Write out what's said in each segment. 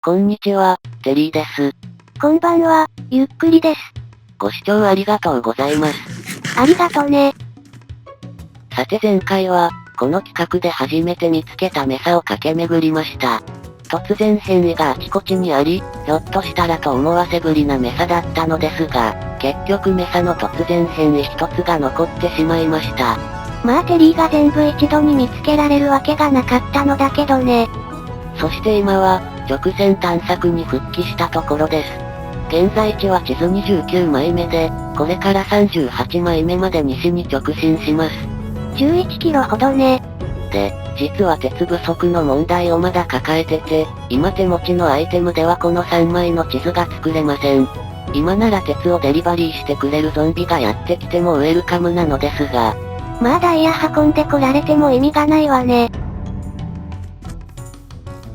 こんにちは、テリーです。こんばんは、ゆっくりです。ご視聴ありがとうございます。ありがとね。さて前回は、この企画で初めて見つけたメサを駆け巡りました。突然変異があちこちにあり、ひょっとしたらと思わせぶりなメサだったのですが、結局メサの突然変異一つが残ってしまいました。まあテリーが全部一度に見つけられるわけがなかったのだけどね。そして今は、直線探索に復帰したところです。現在地は地図29枚目で、これから38枚目まで西に直進します。11キロほどね。で、実は鉄不足の問題をまだ抱えてて、今手持ちのアイテムではこの3枚の地図が作れません。今なら鉄をデリバリーしてくれるゾンビがやってきてもウェルカムなのですが。まあダイヤ運んでこられても意味がないわね。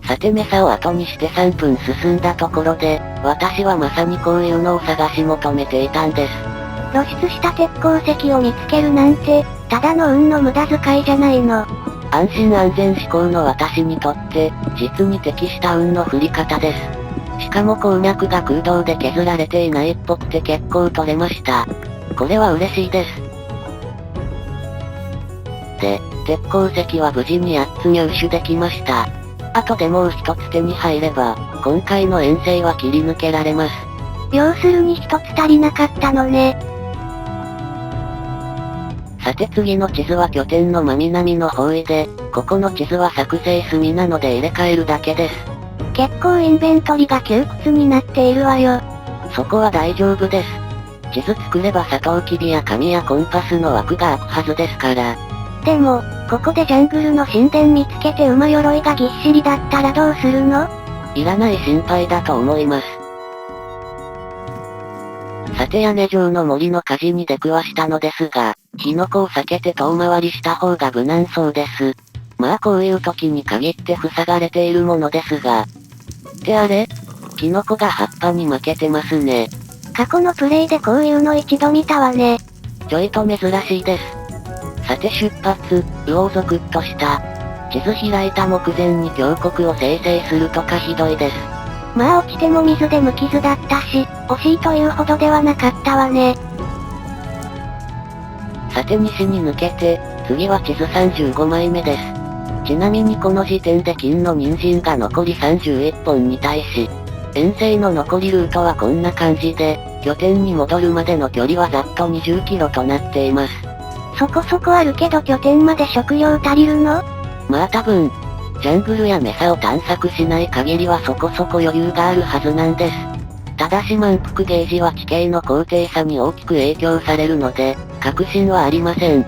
さてメサを後にして3分進んだところで、私はまさにこういうのを探し求めていたんです。露出した鉄鉱石を見つけるなんて、ただの運の無駄遣いじゃないの。安心安全志向の私にとって、実に適した運の振り方です。しかも鉱脈が空洞で削られていないっぽくて結構取れました。これは嬉しいです。で、鉄鉱石は無事に8つ入手できました。あとでもう一つ手に入れば、今回の遠征は切り抜けられます。要するに一つ足りなかったのね。さて次の地図は拠点の真南の方位で、ここの地図は作成済みなので入れ替えるだけです。結構インベントリが窮屈になっているわよ。そこは大丈夫です。地図作ればサトウキビや紙やコンパスの枠が開くはずですから。でも、ここでジャングルの神殿見つけて馬鎧がぎっしりだったらどうするの？いらない心配だと思います。さて屋根上の森の火事に出くわしたのですが、火の粉を避けて遠回りした方が無難そうです。まあこういう時に限って塞がれているものですが。ってあれ？キノコが葉っぱに負けてますね。過去のプレイでこういうの一度見たわね。ちょいと珍しいです。さて出発、うおぞくっとした。地図開いた目前に峡谷を生成するとかひどいです。まあ落ちても水で無傷だったし、惜しいというほどではなかったわね。さて西に抜けて、次は地図35枚目です。ちなみにこの時点で金の人参が残り31本に対し、遠征の残りルートはこんな感じで、拠点に戻るまでの距離はざっと20キロとなっています。そこそこあるけど拠点まで食料足りるの？まあ多分、ジャングルやメサを探索しない限りはそこそこ余裕があるはずなんです。ただし満腹ゲージは地形の高低差に大きく影響されるので、確信はありません。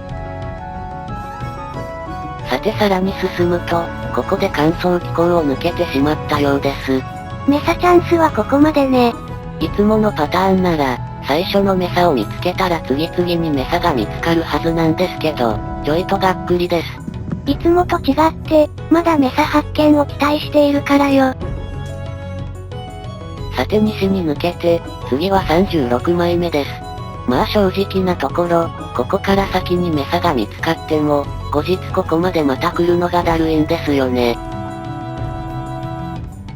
さてさらに進むと、ここで乾燥気候を抜けてしまったようです。メサチャンスはここまでね。いつものパターンなら、最初のメサを見つけたら次々にメサが見つかるはずなんですけど、ちょいとがっくりです。いつもと違って、まだメサ発見を期待しているからよ。さて西に抜けて、次は36枚目です。まあ正直なところ、ここから先にメサが見つかっても、後日ここまでまた来るのがだるいんですよね。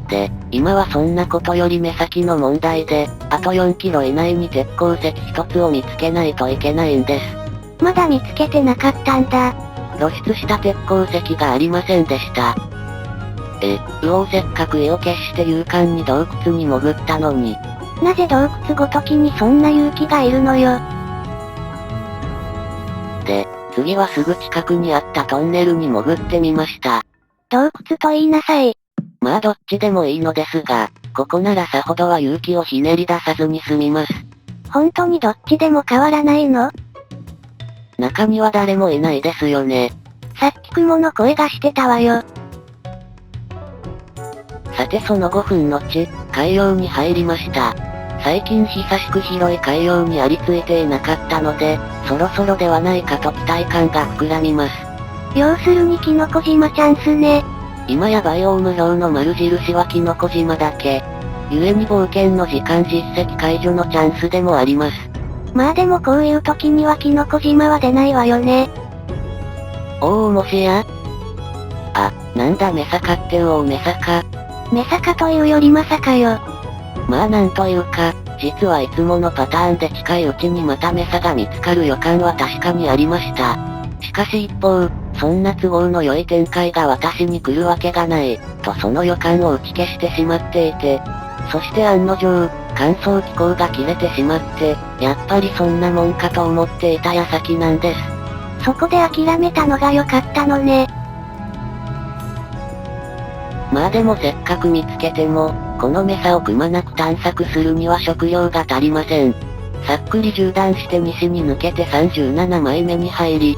で、今はそんなことより目先の問題で、あと4キロ以内に鉄鉱石一つを見つけないといけないんです。まだ見つけてなかったんだ。露出した鉄鉱石がありませんでした。せっかく意を決して勇敢に洞窟に潜ったのに。なぜ洞窟ごときにそんな勇気がいるのよ。で、次はすぐ近くにあったトンネルに潜ってみました。洞窟と言いなさい。まあどっちでもいいのですが、ここならさほどは勇気をひねり出さずに済みます。本当にどっちでも変わらないの？中には誰もいないですよね。さっき雲の声がしてたわよ。さてその5分後、海洋に入りました。最近久しく広い海洋にありついていなかったので、そろそろではないかと期待感が膨らみます。要するにキノコ島チャンスね。今やバイオーム表の丸印はキノコ島だけ。故に冒険の時間実績解除のチャンスでもあります。まあでもこういう時にはキノコ島は出ないわよね。もしや？なんだメサかってメサか。メサかというよりまさかよ。まあなんというか、実はいつものパターンで近いうちにまたメサが見つかる予感は確かにありました。しかし一方、そんな都合の良い展開が私に来るわけがない、とその予感を打ち消してしまっていて、そして案の定、乾燥機構が切れてしまって、やっぱりそんなもんかと思っていた矢先なんです。そこで諦めたのが良かったのね。まあでもせっかく見つけても、このメサをくまなく探索するには食料が足りません。さっくり縦断して西に抜けて37枚目に入り、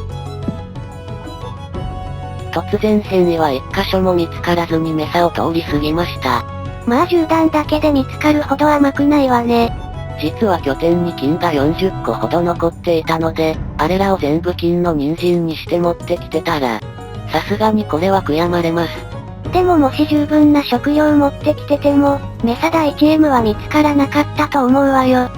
突然変異は一箇所も見つからずにメサを通り過ぎました。まあ縦断だけで見つかるほど甘くないわね。実は拠点に金が40個ほど残っていたので、あれらを全部金の人参にして持ってきてたら、さすがにこれは悔やまれます。でももし十分な食料持ってきてても、メサ第 1M は見つからなかったと思うわよ。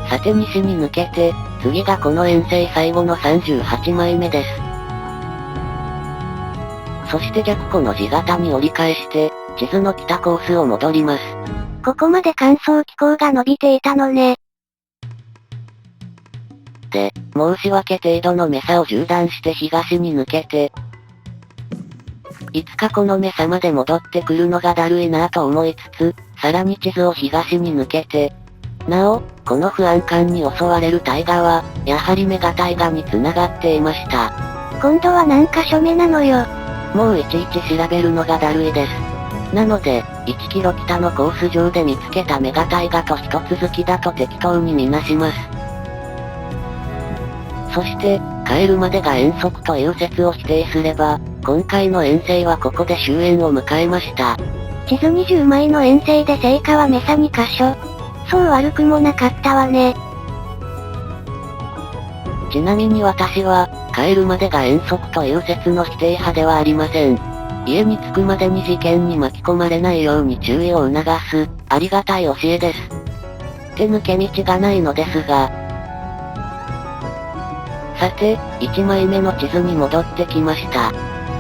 さて西に抜けて、次がこの遠征最後の38枚目です。そして逆この字型に折り返して、地図の北コースを戻ります。ここまで乾燥気候が伸びていたのね。で、申し訳程度のメサを縦断して東に抜けて、いつかこのメサまで戻ってくるのがだるいなぁと思いつつ、さらに地図を東に抜けて、なお、この不安感に襲われる大河は、やはりメガ大河に繋がっていました。今度は何箇所目なのよ。もういちいち調べるのがだるいです。なので、1キロ北のコース上で見つけたメガ大河と一続きだと適当に見なします。そして、帰るまでが遠足という説を否定すれば、今回の遠征はここで終焉を迎えました。地図20枚の遠征で成果はメサ2箇所。そう悪くもなかったわね。ちなみに私は、帰るまでが遠足という説の否定派ではありません。家に着くまでに事件に巻き込まれないように注意を促す、ありがたい教えです。手抜け道がないのですが。さて、1枚目の地図に戻ってきました。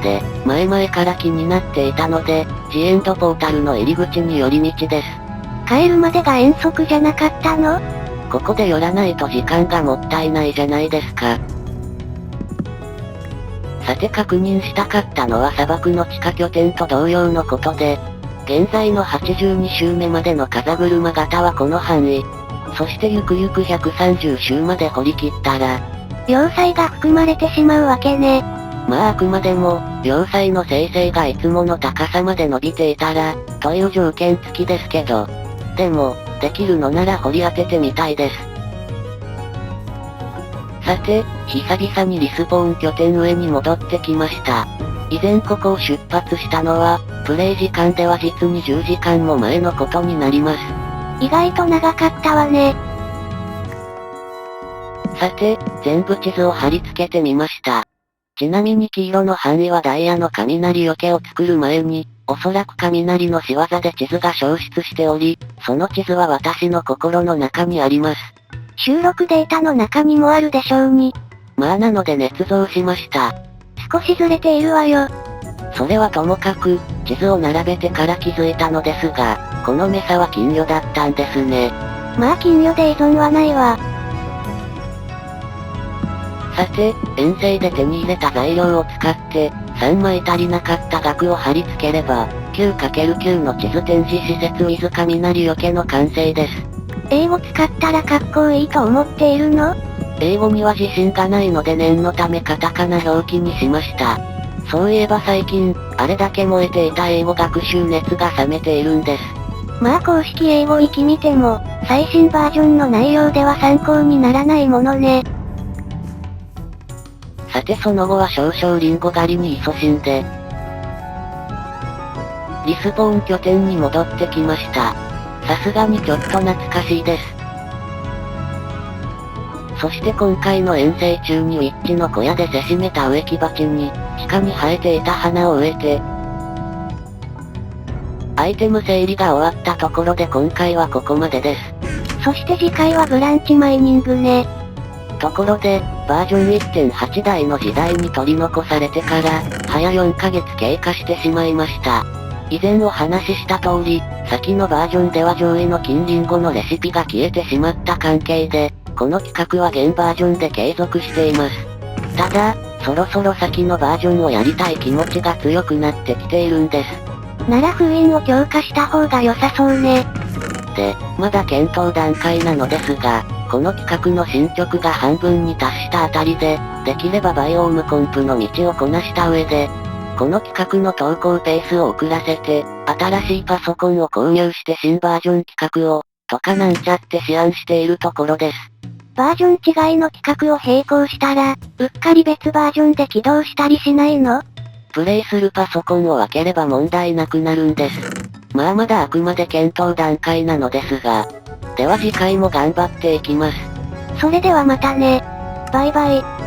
で、前々から気になっていたので、ジエンドポータルの入り口に寄り道です。帰るまでが遠足じゃなかったの？ここで寄らないと時間がもったいないじゃないですか。さて確認したかったのは砂漠の地下拠点と同様のことで、現在の82周目までの風車型はこの範囲。そしてゆくゆく130周まで掘り切ったら、要塞が含まれてしまうわけね。まああくまでも、要塞の生成がいつもの高さまで伸びていたら、という条件付きですけど。でも、できるのなら掘り当ててみたいです。さて、久々にリスポーン拠点上に戻ってきました。以前ここを出発したのは、プレイ時間では実に10時間も前のことになります。意外と長かったわね。さて、全部地図を貼り付けてみました。ちなみに黄色の範囲はダイヤの雷除けを作る前に、おそらく雷の仕業で地図が消失しており、その地図は私の心の中にあります。収録データの中にもあるでしょうに。まあなので捏造しました。少しずれているわよ。それはともかく、地図を並べてから気づいたのですが、このメサは金魚だったんですね。まあ金魚で依存はないわ。さて、遠征で手に入れた材料を使って、3枚足りなかった額を貼り付ければ、9×9 の地図展示施設 with 雷除けの完成です。英語使ったらかっこいいと思っているの？英語には自信がないので念のためカタカナ表記にしました。そういえば最近、あれだけ燃えていた英語学習熱が冷めているんです。まあ公式英語域見ても、最新バージョンの内容では参考にならないものね。さてその後は少々リンゴ狩りに勤しんで、リスポーン拠点に戻ってきました。さすがにちょっと懐かしいです。そして今回の遠征中にウィッチの小屋でせしめた植木鉢に、地下に生えていた花を植えて、アイテム整理が終わったところで今回はここまでです。そして次回はブランチマイニングね。ところで、バージョン 1.8 台の時代に取り残されてから、早4ヶ月経過してしまいました。以前お話しした通り、先のバージョンでは上位の金リンゴのレシピが消えてしまった関係で、この企画は現バージョンで継続しています。ただ、そろそろ先のバージョンをやりたい気持ちが強くなってきているんです。なら封印を強化した方が良さそうね。で、まだ検討段階なのですが、この企画の進捗が半分に達したあたりで、できればバイオームコンプの道をこなした上で、この企画の投稿ペースを遅らせて、新しいパソコンを購入して新バージョン企画を、とかなんちゃって思案しているところです。バージョン違いの企画を並行したら、うっかり別バージョンで起動したりしないの？プレイするパソコンを分ければ問題なくなるんです。まあまだあくまで検討段階なのですが。では次回も頑張っていきます。それではまたね。バイバイ。